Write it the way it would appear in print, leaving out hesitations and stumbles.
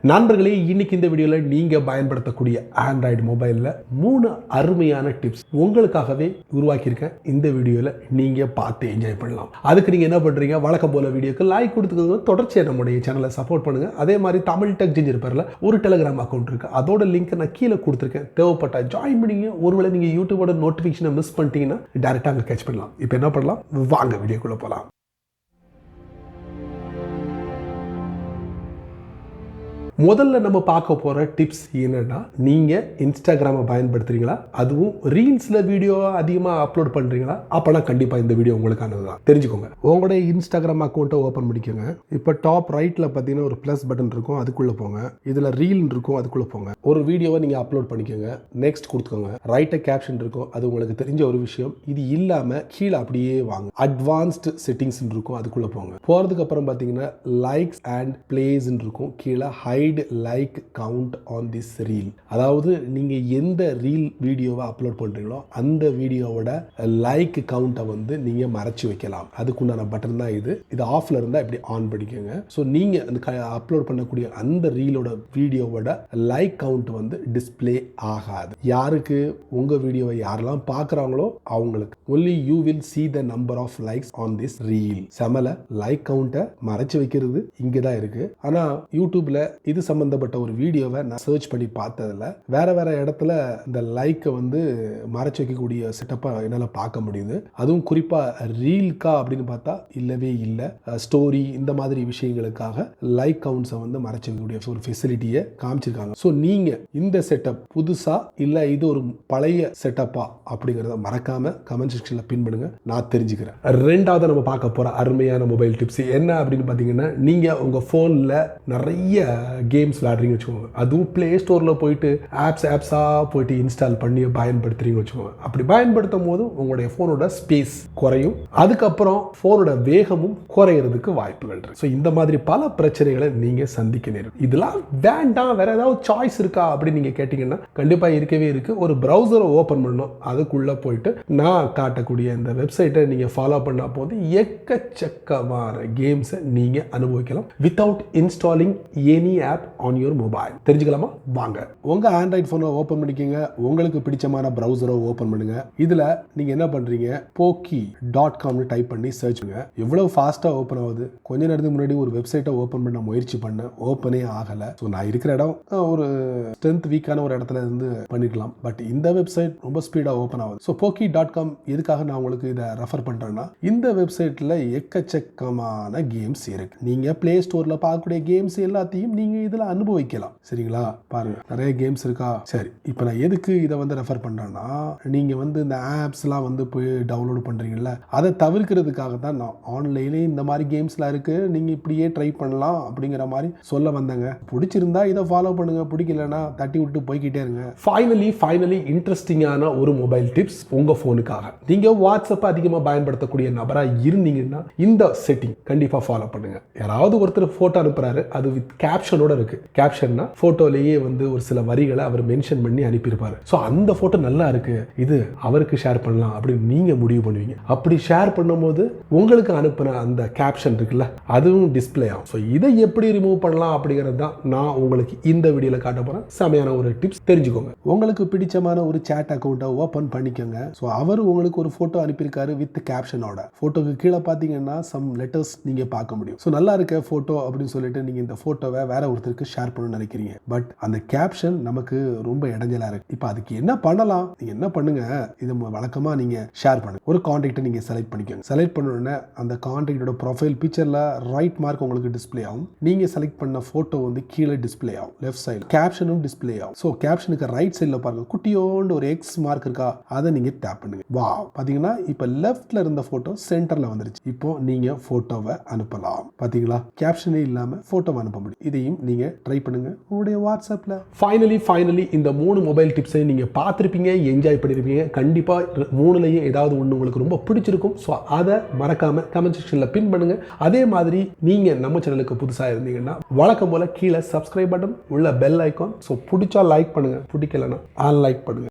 நண்பர்களே, இன்னைக்கு இந்த வீடியோவில் நீங்கள் பயன்படுத்தக்கூடிய ஆண்ட்ராய்டு மொபைலில் 3 அருமையான டிப்ஸ் உங்களுக்காகவே உருவாக்கியிருக்கேன். இந்த வீடியோவில் நீங்கள் பார்த்து என்ஜாய் பண்ணலாம். அதுக்கு நீங்கள் என்ன பண்ணுறீங்க, வழக்கம் போல வீடியோக்கு லைக் கொடுத்துக்கோங்க. தொடர்ச்சியாக நம்முடைய சேனலை சப்போர்ட் பண்ணுங்கள். அதே மாதிரி தமிழ் டெக் ஜிஞ்சர் பேரில் ஒரு டெலிகிராம் அக்கௌண்ட் இருக்குது. அதோட லிங்க் நான் கீழே கொடுத்துருக்கேன். தேவைப்பட்ட ஜாயின் பண்ணிங்க. ஒருவேளை நீங்கள் யூடியூபோட நோட்டிஃபிகேஷனை மிஸ் பண்ணிட்டீங்கன்னா டேரெக்டாக அங்கே கேட்ச் பண்ணலாம். இப்போ என்ன பண்ணலாம், வாங்க வீடியோக்குள்ளே போகலாம். முதல்ல நம்ம பார்க்க போகிற டிப்ஸ் என்னன்னா, நீங்கள் இன்ஸ்டாகிராமை பயன்படுத்துறீங்களா, அதுவும் ரீல்ஸில் வீடியோ அதிகமாக அப்லோட் பண்ணுறீங்களா, அப்போனா கண்டிப்பாக இந்த வீடியோ உங்களுக்கானது தான். தெரிஞ்சுக்கோங்க. உங்களுடைய இன்ஸ்டாகிராம் அக்கௌண்ட்டை ஓப்பன் பண்ணிக்கோங்க. இப்போ டாப் ரைட்டில் பார்த்தீங்கன்னா ஒரு ப்ளஸ் பட்டன் இருக்கும், அதுக்குள்ளே போங்க. இதில் ரீல் இருக்கும், அதுக்குள்ளே போங்க. ஒரு வீடியோவை நீங்கள் அப்லோட் பண்ணிக்கோங்க. நெக்ஸ்ட் கொடுத்துக்கோங்க. ரைட்டை கேப்ஷன் இருக்கும், அது உங்களுக்கு தெரிஞ்ச ஒரு விஷயம். இது இல்லாமல் கீழே அப்படியே வாங்க. அட்வான்ஸ்டு செட்டிங்ஸ் இருக்கும், அதுக்குள்ளே போங்க. போகிறதுக்கு அப்புறம் பார்த்தீங்கன்னா லைக்ஸ் அண்ட் பிளேஸ் இருக்கும். கீழே hide like count on this reel. அதாவது நீங்க எந்த ரீல் வீடியோவை அப்லோட் பண்றீங்களோ அந்த வீடியோவோட லைக் கவுண்ட்டை வந்து நீங்க மறைச்சு வைக்கலாம். அதுக்குண்டான பட்டன் தான் இது. இது ஆஃப்ல இருந்தா இப்படி ஆன் பண்ணிக்கோங்க. ஸோ நீங்க அந்த அப்லோட் பண்ணக்கூடிய அந்த ரீலோட வீடியோவோட லைக் கவுண்ட் வந்து டிஸ்பிளே ஆகாது. யாருக்கு, உங்க வீடியோவை யாரெல்லாம் பார்க்குறாங்களோ அவங்களுக்கு. Only you will see the number of likes on this reel. சமல லைக் கவுண்ட்டை மறைச்சு வைக்கிறது இங்கே தான் இருக்கு. ஆனா யூடியூப்ல இது சம்பந்தப்பட்ட ஒரு வீடியோவை நான் சர்ச் பண்ணி பார்த்ததில்ல. வேற வேற இடத்துல இந்த லைக்கை வந்து மறைச்சு வைக்கக்கூடிய செட்டப்பை என்னால் பார்க்க முடியுது. அதுவும் குறிப்பாக ரீல்கா அப்படின்னு பார்த்தா இல்லவே இல்லை. ஸ்டோரி இந்த மாதிரி விஷயங்களுக்காக லைக் கவுண்ட்ஸை வந்து மறைச்சு வைக்கக்கூடிய ஒரு ஃபெசிலிட்டியை காமிச்சிருக்காங்க. ஸோ நீங்கள் இந்த செட்டப் புதுசா இல்லை இது ஒரு பழைய செட்டப்பா அப்படிங்கிறத மறக்காம கமெண்ட் செக்ஷனில் பின் பண்ணுங்க, நான் தெரிஞ்சுக்கிறேன். ரெண்டாவது நம்ம பார்க்க போகிற அருமையான மொபைல் டிப்ஸ் என்ன அப்படின்னு பார்த்தீங்கன்னா, நீங்கள் உங்கள் ஃபோனில் நிறைய கேம்ஸ் விளையாடுறீங்க வச்சுக்கோங்க. அதுவும் பிளே ஸ்டோரில் போயிட்டு ஆப்ஸாக போயிட்டு இன்ஸ்டால் பண்ணி பயன்படுத்துறீங்க வச்சுக்கோங்க. அப்படி பயன்படுத்தும் போது உங்களுடைய ஃபோனோட ஸ்பேஸ் குறையும். அதுக்கப்புறம் ஃபோனோட வேகமும் குறையிறதுக்கு வாய்ப்புகள் இருக்கு. ஸோ இந்த மாதிரி பல பிரச்சனைகளை நீங்கள் சந்திக்க நேரும். இதெல்லாம் வேண்டாம், வேற ஏதாவது சாய்ஸ் இருக்கா அப்படின்னு நீங்கள் கேட்டிங்கன்னா கண்டிப்பாக இருக்கவே இருக்கு. ஒரு ப்ரௌசரை ஓப்பன் பண்ணணும். அதுக்குள்ளே போயிட்டு நான் காட்டக்கூடிய இந்த வெப்சைட்டை நீங்கள் ஃபாலோ பண்ணா போது எக்கச்சக்கமான கேம்ஸை நீங்கள் அனுபவிக்கலாம் without installing any app on your mobile. தெரிஞ்சுக்கலாமா? வாங்க. உங்க ஆண்ட்ராய்ட் போனை ஓபன் பண்ணிக்கங்க. உங்களுக்கு பிடிச்சமான பிரவுசரை ஓபன் பண்ணுங்க. இதுல நீங்க என்ன பண்றீங்க, poki.com டைப் பண்ணி சர்ச் பண்ணுங்க. எவ்வளவு ஃபாஸ்டா ஓபன் ஆகுது. கொஞ்ச நேரத்துக்கு முன்னாடி ஒரு வெப்சைட்டை ஓபன் பண்ண முயற்சி பண்ண ஓபனே ஆகல. ஸோ நான் இருக்கிற இடம் ஒரு ஸ்ட்ரென்த் வீக்கான ஒரு இடத்துல இருந்து பண்ணிக்கலாம். பட் இந்த வெப்சைட் ரொம்ப ஸ்பீடா ஓபன் ஆகுது. ஸோ poki.com எதுக்காக நான் உங்களுக்கு இதை ரெஃபர் பண்றேன்னா, இந்த வெப்சைட்ல எக்கச்சக்கமான கேம்ஸ் இருக்கு. நீங்க பிளே ஸ்டோர்ல பார்க்கக்கூடிய கேம்ஸ் எல்லாத்தையும் நீங்க இதுல அனுபவிக்கலாம். சரிங்களா? பாருங்க, நிறைய கேம்ஸ் இருக்கா. சரி, இப்போ நான் எதுக்கு இதை வந்து ரெஃபர் பண்றேன்னா, நீங்க வந்து இந்த ஆப்ஸ்லாம் வந்து போய் டவுன்லோட் பண்றீங்கல்ல, அதை தவிர்க்கிறதுக்காக தான் நான் ஆன்லைன்லேயே இந்த மாதிரி கேம்ஸ்லாம் இருக்கு, நீங்க இப்படியே ட்ரை பண்ணலாம் அப்படிங்கிற மாதிரி சொல்ல வந்தேங்க. பிடிச்சிருந்தா இதை ஃபாலோ பண்ணுங்க, பிடிக்கலன்னா தட்டி விட்டு போய்கிட்டே இருங்க. ஃபைனலி இன்ட்ரெஸ்டிங்கான ஒரு மொபைல் டிப்ஸ் உங்க போனுக்காக. நீங்க வாட்ஸ்அப் அதிகமாக பயன்படுத்தக்கூடிய நபரா இருந்தீங்கன்னா இந்த செட்டிங் கண்டிப்பா ஃபாலோ பண்ணுங்க. யாராவது ஒருத்தர் போட்டோ அனுப்புறாரு, அது வித் கேப்ஷனோட இருக்கு. கேப்ஷன்னா போட்டோலயே வந்து ஒரு சில வரிகளை அவர் மென்ஷன் பண்ணி அனுப்பியிருப்பாரு. ஸோ அந்த போட்டோ நல்லா இருக்கு, இது அவருக்கு ஷேர் பண்ணலாம் அப்படின்னு நீங்க முடிவு பண்ணுவீங்க. அப்படி ஷேர் பண்ணும்போது உங்களுக்கு அனுப்பின அந்த கேப்ஷன் இருக்குல்ல, அதுவும் டிஸ்பிளே ஆகும். ஸோ இதை எப்படி ரிமூவ் பண்ணலாம் அப்படிங்கிறது தான் நான் உங்களுக்கு இந்த வீடியோல காட்ட போறேன். செமையான ஒரு டிப்ஸ், தெரிஞ்சுக்கோங்க. உங்களுக்கு பிடிச்சமான ஒரு சேட் அக்கௌண்ட்டை ஓபன் பண்ணிக்கோங்க. ஸோ அவர் உங்களுக்கு ஒரு போட்டோ அனுப்பியிருக்காரு வித் கேப்ஷனோட. போட்டோக்கு கீழே பார்த்தீங்கன்னா சம் லெட்டர்ஸ் நீங்க பார்க்க முடியும். ஸோ நல்லா இருக்க போட்டோ அப்படின்னு சொல்லிட்டு நீங்க இந்த போட்டோவை வேற ஒருத்தருக்கு ஷேர் பண்ணணும்னு நினைக்கிறீங்க. பட் அந்த கேப்ஷன் நமக்கு ரொம்ப இடைஞ்சலா இருக்கு. இப்போ அதுக்கு என்ன பண்ணலாம்? நீங்க என்ன பண்ணுங்க, இது வழக்கமா நீங்க ஷேர் பண்ணுங்க. ஒரு கான்டாக்டை நீங்க செலக்ட் பண்ணிக்கோங்க. செலக்ட் பண்ண உடனே அந்த கான்டாக்டோட ப்ரொஃபைல் பிக்சர்ல ரைட் மார்க் உங்களுக்கு டிஸ்ப்ளே ஆகும். நீங்க செலக்ட் பண்ண போட்டோ வந்து கீழே டிஸ்ப்ளே ஆகும். லெஃப்ட் சைடு கேப்ஷனும் டிஸ்ப்ளே ஆகும். ஸோ கேப்ஷனுக்கு ரைட் சைடுல பாருங்க, குட்டியோண்டு ஒரு எக்ஸ் மார்க் இருக்கா, அதை நீங்க டேப் பண்ணுங்க. வாவ், பாத்தீங்கன்னா இப்போ லெஃப்ட்ல இருந்த போட்டோ சென்டர்ல வந்துருச்சு. இப்போ நீங்க போட்டோவை அனுப்பலாம். பாத்தீங்களா, கேப்ஷனே இல்லாம போட்டோ அனுப்ப முடியும். இதையும் நீங்க ட்ரை பண்ணுங்க உங்களுடைய வாட்ஸ்அப்ல. ஃபைனலி இந்த 3 மொபைல் டிப்ஸை நீங்க பார்த்திருப்பீங்க, என்ஜாய் பண்ணிருப்பீங்க. கண்டிப்பா 3லயும் ஏதாவது ஒன்று உங்களுக்கு ரொம்ப பிடிச்சிருக்கும். ஸோ அதை மறக்காம கமெண்ட் செக்ஷன்ல பின் பண்ணுங்க. அதே மாதிரி நீங்க நம்ம சேனலுக்கு புதுசா இருந்தீங்கன்னா வழக்கம் போல கீழே சப்ஸ்கிரைப் பட்டன் உள்ள பெல் ஐகான். ஸோ பிடிச்சா லைக் பண்ணுங்க, பிடிக்கலன்னா அன்லைக் பண்ணுங்க.